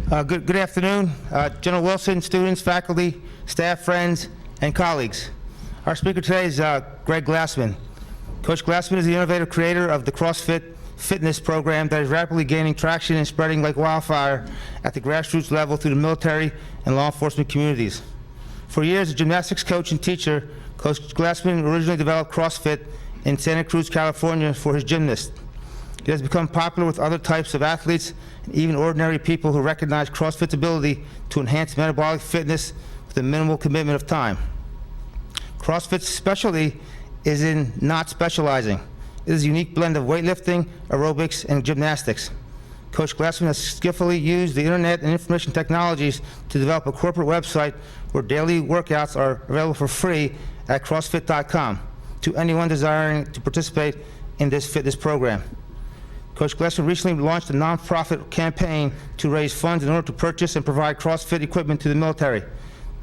Good afternoon, General Wilson, students, faculty, staff, friends, and colleagues. Our speaker today is Greg Glassman. Coach Glassman is the innovative creator of the CrossFit fitness program that is rapidly gaining traction and spreading like wildfire at the grassroots level through the military and law enforcement communities. For years, a gymnastics coach and teacher, Coach Glassman originally developed CrossFit in Santa Cruz, California for his gymnasts. It has become popular with other types of athletes and even ordinary people who recognize CrossFit's ability to enhance metabolic fitness with a minimal commitment of time. CrossFit's specialty is in not specializing. It is a unique blend of weightlifting, aerobics, and gymnastics. Coach Glassman has skillfully used the internet and information technologies to develop a corporate website where daily workouts are available for free at CrossFit.com to anyone desiring to participate in this fitness program. Coach Glassman recently launched a nonprofit campaign to raise funds in order to purchase and provide CrossFit equipment to the military.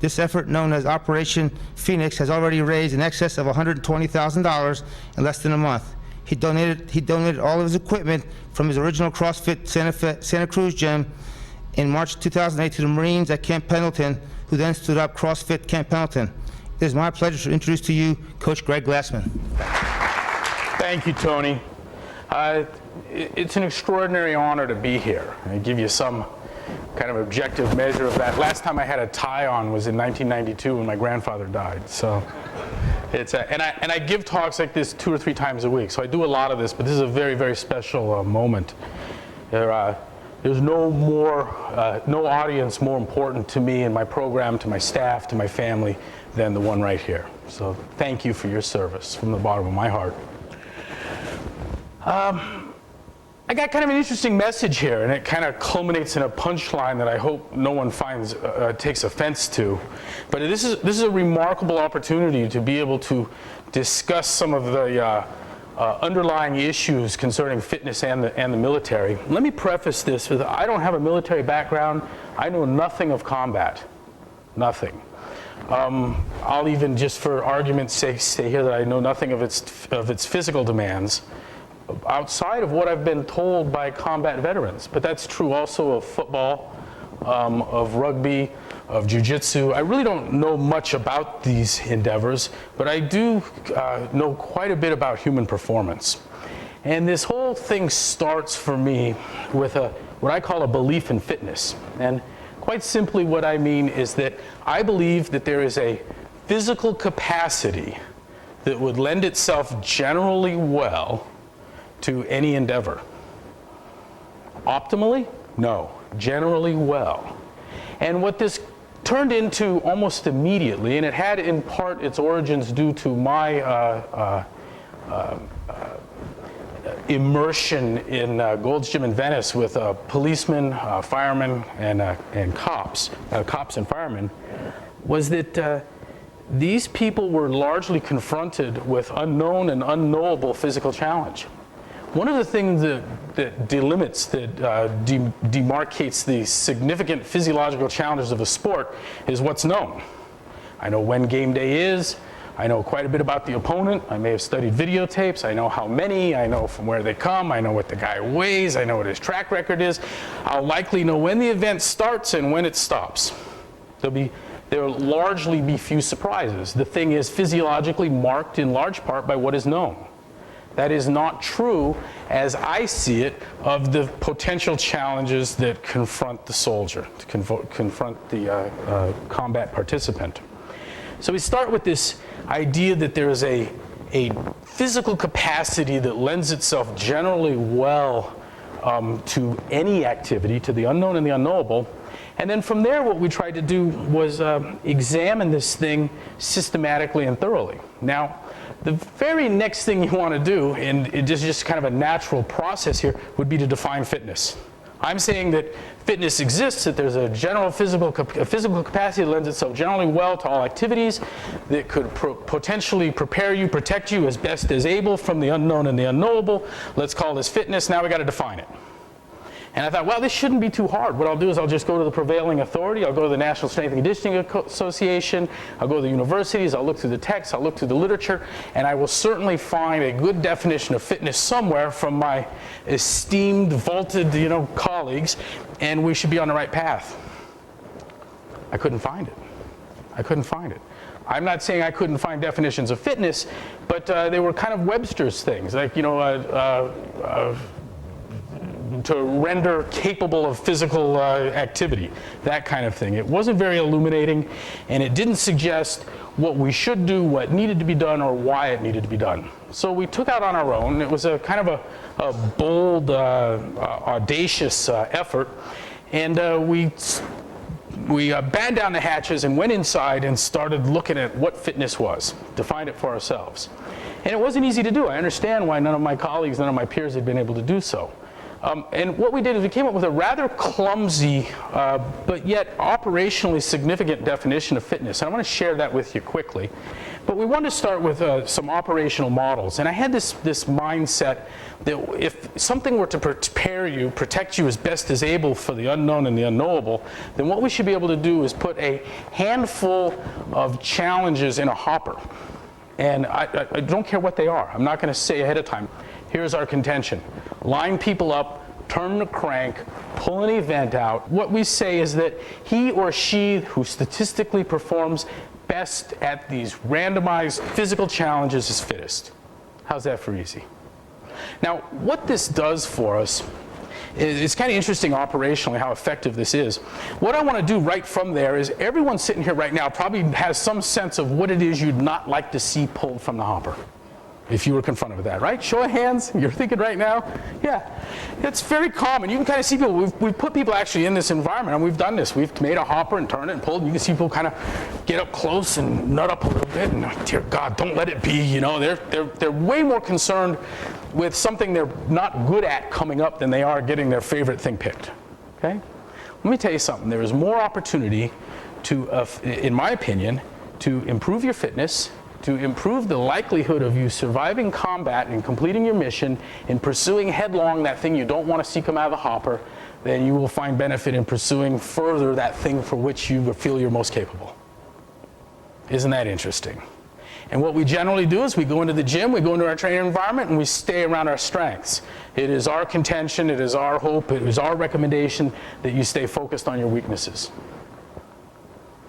This effort, known as Operation Phoenix, has already raised in excess of $120,000 in less than a month. He donated all of his equipment from his original CrossFit Santa Cruz gym in March 2008 to the Marines at Camp Pendleton, who then stood up CrossFit Camp Pendleton. It is my pleasure to introduce to you Coach Greg Glassman. Thank you, Tony. It's an extraordinary honor to be here. I give you some kind of objective measure of that. Last time I had a tie on was in 1992 when my grandfather died. So it's and I give talks like this 2 or 3 times a week. So I do a lot of this, but this is a very, very special moment. There's no audience more important to me and my program, to my staff, to my family than the one right here. So thank you for your service from the bottom of my heart. I got kind of an interesting message here, and it kind of culminates in a punchline that I hope no one takes offense to. But this is a remarkable opportunity to be able to discuss some of the underlying issues concerning fitness and the military. Let me preface this with, I don't have a military background. I know nothing of combat, nothing. I'll even, just for argument's sake, say here that I know nothing of its physical demands, outside of what I've been told by combat veterans. But that's true also of football, of rugby, of jiu-jitsu. I really don't know much about these endeavors, but I do know quite a bit about human performance. And this whole thing starts for me with what I call a belief in fitness. And quite simply what I mean is that I believe that there is a physical capacity that would lend itself generally well to any endeavor. Optimally? No. Generally well. And what this turned into almost immediately, and it had in part its origins due to my immersion in Gold's Gym in Venice with policemen, firemen, and cops and firemen, was that these people were largely confronted with unknown and unknowable physical challenge. One of the things that delimits, demarcates the significant physiological challenges of a sport is what's known. I know when game day is. I know quite a bit about the opponent. I may have studied videotapes. I know how many. I know from where they come. I know what the guy weighs. I know what his track record is. I'll likely know when the event starts and when it stops. There'll largely be few surprises. The thing is physiologically marked in large part by what is known. That is not true, as I see it, of the potential challenges that confront the soldier, to confront the combat participant. So we start with this idea that there is a physical capacity that lends itself generally well to any activity, to the unknown and the unknowable. And then from there, what we tried to do was examine this thing systematically and thoroughly. Now, the very next thing you want to do, and it is just kind of a natural process here, would be to define fitness. I'm saying that fitness exists, that there's a general physical capacity that lends itself generally well to all activities, that could potentially prepare you, protect you as best as able from the unknown and the unknowable. Let's call this fitness. Now we got to define it. And I thought, well, this shouldn't be too hard. What I'll do is I'll just go to the prevailing authority. I'll go to the National Strength and Conditioning Association. I'll go to the universities. I'll look through the text. I'll look through the literature. And I will certainly find a good definition of fitness somewhere from my esteemed, vaulted, colleagues. And we should be on the right path. I couldn't find it. I couldn't find it. I'm not saying I couldn't find definitions of fitness, but they were kind of Webster's things, like, to render capable of physical activity, that kind of thing. It wasn't very illuminating, and it didn't suggest what we should do, what needed to be done, or why it needed to be done. So we took out on our own. It was a kind of a bold, audacious effort, and we battened down the hatches and went inside and started looking at what fitness was, defined it for ourselves. And it wasn't easy to do. I understand why none of my colleagues, none of my peers had been able to do so. And what we did is we came up with a rather clumsy, but yet operationally significant definition of fitness. And I want to share that with you quickly. But we wanted to start with some operational models. And I had this mindset that if something were to protect you as best as able for the unknown and the unknowable, then what we should be able to do is put a handful of challenges in a hopper. And I don't care what they are. I'm not going to say ahead of time. Here's our contention. Line people up, turn the crank, pull an event out. What we say is that he or she who statistically performs best at these randomized physical challenges is fittest. How's that for easy? Now, what this does for us, it's kind of interesting operationally how effective this is. What I want to do right from there is everyone sitting here right now probably has some sense of what it is you'd not like to see pulled from the hopper. If you were confronted with that, right? Show of hands, you're thinking right now? Yeah, it's very common. You can kind of see people, we've put people actually in this environment, and we've done this. We've made a hopper and turned it and pulled, and you can see people kind of get up close and nut up a little bit, and dear God, don't let it be, They're way more concerned with something they're not good at coming up than they are getting their favorite thing picked, okay? Let me tell you something. There is more opportunity to, in my opinion, to improve your fitness, to improve the likelihood of you surviving combat and completing your mission and pursuing headlong that thing you don't want to see come out of the hopper, then you will find benefit in pursuing further that thing for which you feel you're most capable. Isn't that interesting? And what we generally do is we go into the gym, we go into our training environment, and we stay around our strengths. It is our contention, it is our hope, it is our recommendation that you stay focused on your weaknesses,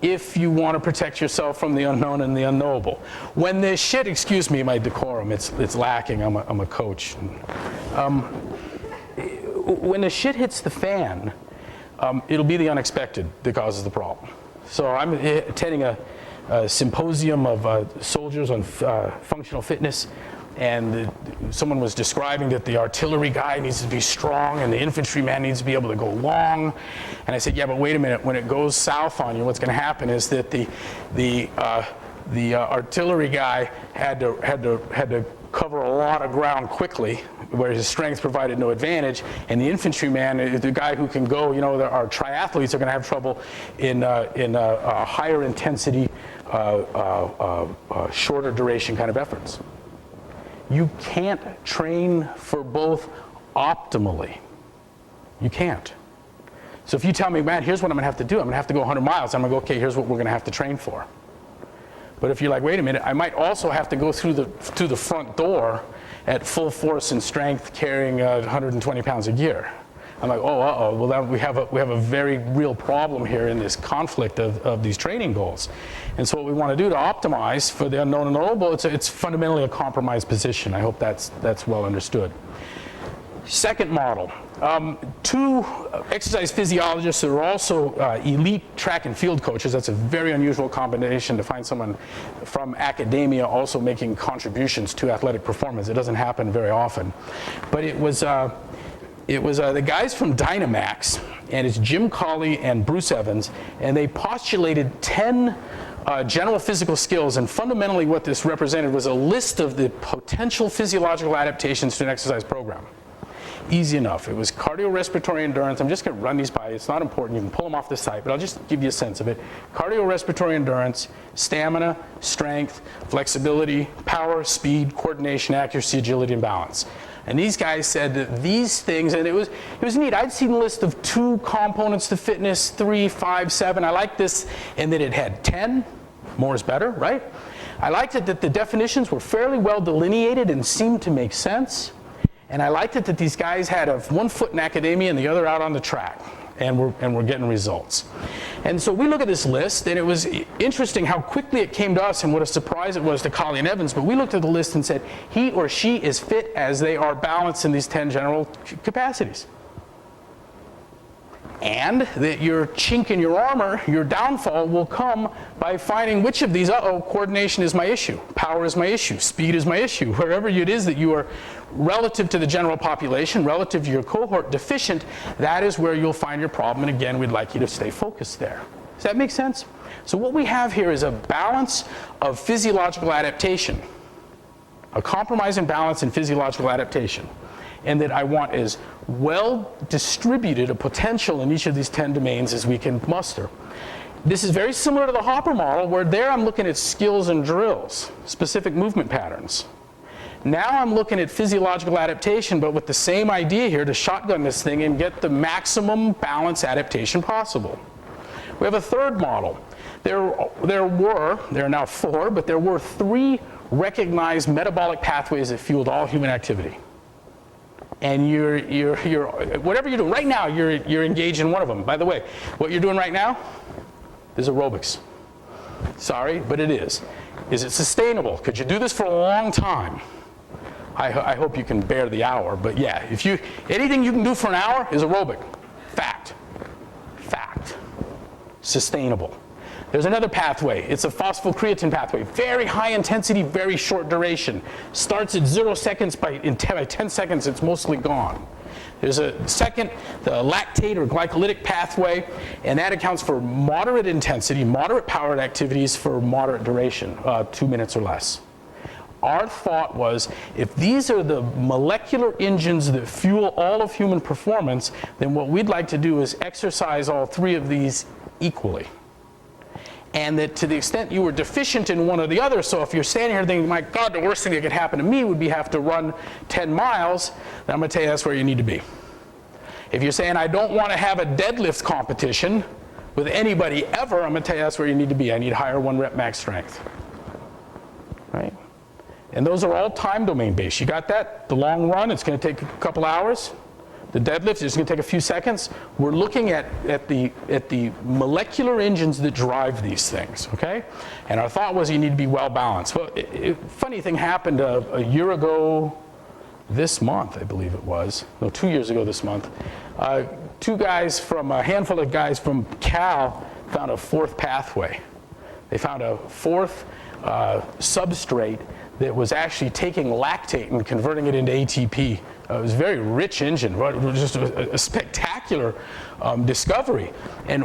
if you want to protect yourself from the unknown and the unknowable. When this shit, excuse me, my decorum, it's lacking. I'm a coach. When the shit hits the fan, it'll be the unexpected that causes the problem. So I'm attending a symposium of soldiers on functional fitness, and someone was describing that the artillery guy needs to be strong and the infantryman needs to be able to go long. And I said, yeah, but wait a minute. When it goes south on you, what's going to happen is that the artillery guy had to cover a lot of ground quickly, where his strength provided no advantage, and the infantryman, the guy who can go, our triathletes are going to have trouble in a higher intensity, shorter duration kind of efforts. You can't train for both optimally. You can't. So if you tell me, man, here's what I'm going to have to do. I'm going to have to go 100 miles. I'm going to go, okay, here's what we're going to have to train for. But if you're like, wait a minute, I might also have to go through the front door at full force and strength carrying 120 pounds of gear. I'm like, oh, well, then we have a very real problem here in this conflict of these training goals. And so what we want to do to optimize for the unknown and unknowable, it's fundamentally a compromised position. I hope that's well understood. Second model, two exercise physiologists who are also elite track and field coaches. That's a very unusual combination to find someone from academia also making contributions to athletic performance. It doesn't happen very often. But it was the guys from Dynamax, and it's Jim Colley and Bruce Evans, and they postulated 10 general physical skills, and fundamentally what this represented was a list of the potential physiological adaptations to an exercise program. Easy enough. It was cardiorespiratory endurance. I'm just going to run these by you. It's not important. You can pull them off the site, but I'll just give you a sense of it. Cardiorespiratory endurance, stamina, strength, flexibility, power, speed, coordination, accuracy, agility, and balance. And these guys said that these things, and it was neat. I'd seen a list of 2 components to fitness, 3, 5, 7. I liked this, and that it had 10. More is better, right? I liked it that the definitions were fairly well delineated and seemed to make sense. And I liked it that these guys had one foot in academia and the other out on the track, and we're getting results. And so we look at this list, and it was interesting how quickly it came to us and what a surprise it was to Colleen Evans. But we looked at the list and said, he or she is fit as they are balanced in these 10 general capacities. And that your chink in your armor, your downfall, will come by finding which of these, coordination is my issue, power is my issue, speed is my issue. Wherever it is that you are relative to the general population, relative to your cohort deficient, that is where you'll find your problem. And again, we'd like you to stay focused there. Does that make sense? So what we have here is a balance of physiological adaptation, a compromise and balance in physiological adaptation. And that I want as well distributed a potential in each of these 10 domains as we can muster. This is very similar to the Hopper model, where there I'm looking at skills and drills, specific movement patterns. Now I'm looking at physiological adaptation, but with the same idea here to shotgun this thing and get the maximum balance adaptation possible. We have a third model. There are now 4, but there were 3 recognized metabolic pathways that fueled all human activity. And you're whatever you're doing right now, you're engaged in one of them. By the way, what you're doing right now is aerobics. Sorry, but it is. Is it sustainable? Could you do this for a long time? I hope you can bear the hour, but yeah, anything you can do for an hour is aerobic. Fact. Sustainable. There's another pathway. It's a phosphocreatine pathway. Very high intensity, very short duration. Starts at 0 seconds, by 10 seconds it's mostly gone. There's a second, the lactate or glycolytic pathway, and that accounts for moderate intensity, moderate powered activities for moderate duration, 2 minutes or less. Our thought was, if these are the molecular engines that fuel all of human performance, then what we'd like to do is exercise all 3 of these equally. And that to the extent you were deficient in one or the other, so if you're standing here thinking, my God, the worst thing that could happen to me would be have to run 10 miles, then I'm going to tell you that's where you need to be. If you're saying, I don't want to have a deadlift competition with anybody ever, I'm going to tell you that's where you need to be. I need higher 1 rep max strength. Right? And those are all time domain based. You got that? The long run, it's going to take a couple hours. The deadlift is going to take a few seconds. We're looking at the molecular engines that drive these things, okay? And our thought was you need to be well balanced. Well, funny thing happened a year ago this month, I believe it was. No, 2 years ago this month. A handful of guys from Cal found a 4th pathway. They found a 4th substrate that was actually taking lactate and converting it into ATP. It was a very rich engine, right? It was just a spectacular discovery. And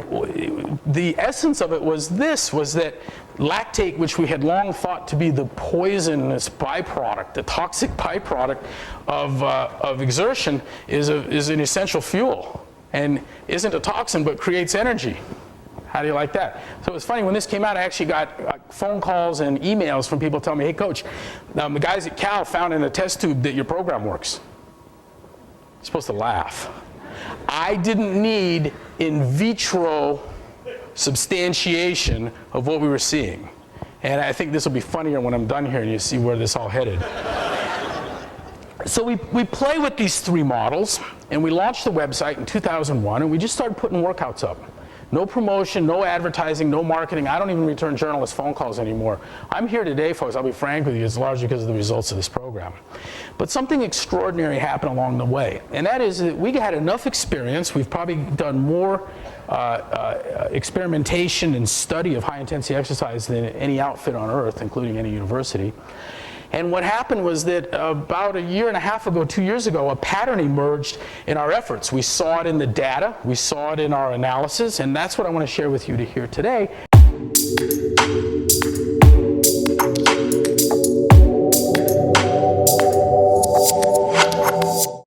the essence of it was that lactate, which we had long thought to be the poisonous byproduct, the toxic byproduct of exertion, is an essential fuel and isn't a toxin but creates energy. How do you like that? So it was funny, when this came out, I actually got phone calls and emails from people telling me, hey coach, the guys at Cal found in a test tube that your program works. You're supposed to laugh. I didn't need in vitro substantiation of what we were seeing. And I think this will be funnier when I'm done here and you see where this all headed. So we play with these 3 models, and we launched the website in 2001, and we just started putting workouts up. No promotion, no advertising, no marketing. I don't even return journalists' phone calls anymore. I'm here today, folks, I'll be frank with you, it's largely because of the results of this program. But something extraordinary happened along the way, and that is that we had enough experience. We've probably done more experimentation and study of high-intensity exercise than any outfit on earth, including any university. And what happened was that about a year and a half ago, 2 years ago, a pattern emerged in our efforts. We saw it in the data, we saw it in our analysis, and that's what I want to share with you here today.